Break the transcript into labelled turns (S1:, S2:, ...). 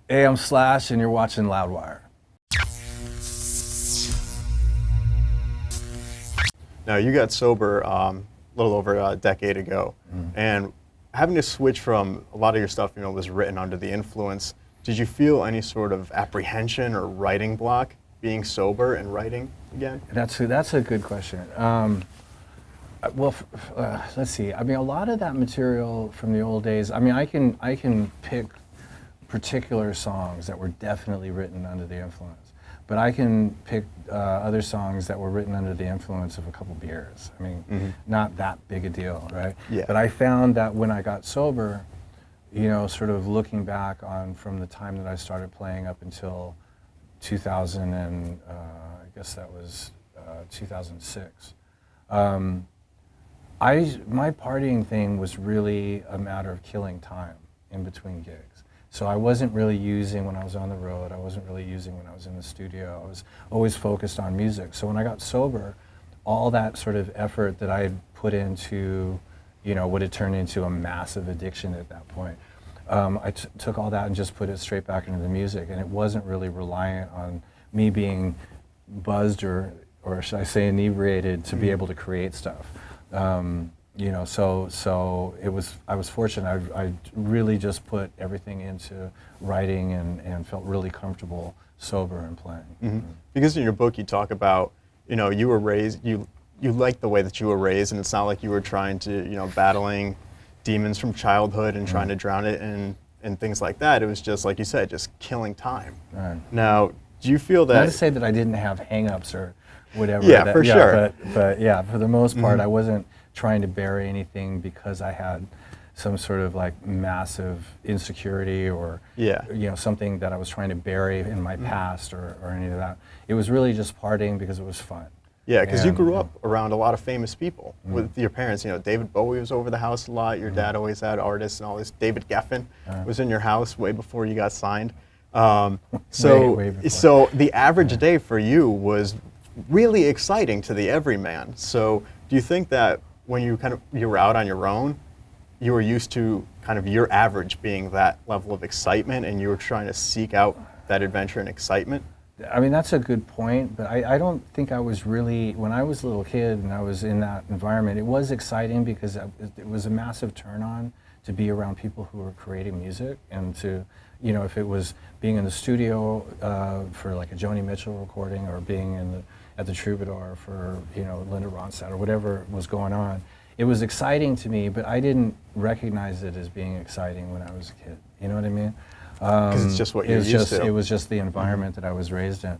S1: Hey, I'm Slash, and you're watching Loudwire.
S2: Now, you got sober a little over a decade ago, and having to switch from a lot of your stuff, was written under the influence. Did you feel any sort of apprehension or writing block being sober and writing again?
S1: That's a good question. Let's see. I mean, a lot of that material from the old days. I mean, I can pick particular songs that were definitely written under the influence, but I can pick other songs that were written under the influence of a couple beers. I mean, not that big a deal, right?
S2: Yeah.
S1: But I found that when I got sober, sort of looking back on from the time that I started playing up until 2000 and I guess that was 2006. My partying thing was really a matter of killing time in between gigs. So I wasn't really using when I was on the road. I wasn't really using when I was in the studio. I was always focused on music. So when I got sober, all that sort of effort that I had put into, what had turned into a massive addiction at that point, I took all that and just put it straight back into the music. And it wasn't really reliant on me being buzzed or should I say inebriated to be able to create stuff. So I was fortunate. I really just put everything into writing and felt really comfortable sober and playing.
S2: Because in your book you talk about, you were raised, you liked the way that you were raised, and it's not like you were trying to, battling demons from childhood and trying to drown it and things like that. It was just, like you said, just killing time.
S1: Right.
S2: Now, do you feel that...
S1: Not to say that I didn't have hang-ups or whatever.
S2: Yeah, for sure.
S1: But yeah, for the most part, I wasn't trying to bury anything because I had some sort of like massive insecurity or something that I was trying to bury in my past or any of that. It was really just partying because it was fun.
S2: Yeah, because you grew up around a lot of famous people with your parents. David Bowie was over the house a lot. Your dad always had artists and all this. David Geffen was in your house way before you got signed. Way before. So the average day for you was really exciting to the everyman. So do you think that when you were out on your own, you were used to kind of your average being that level of excitement, and you were trying to seek out that adventure and excitement?
S1: I mean, that's a good point, but I don't think I was really, when I was a little kid and I was in that environment, it was exciting because it was a massive turn on to be around people who were creating music, and to, if it was being in the studio for like a Joni Mitchell recording, or being at the Troubadour for, Linda Ronstadt or whatever was going on. It was exciting to me, but I didn't recognize it as being exciting when I was a kid. You know what I mean?
S2: Because it's just what you're used to.
S1: It was just the environment that I was raised in.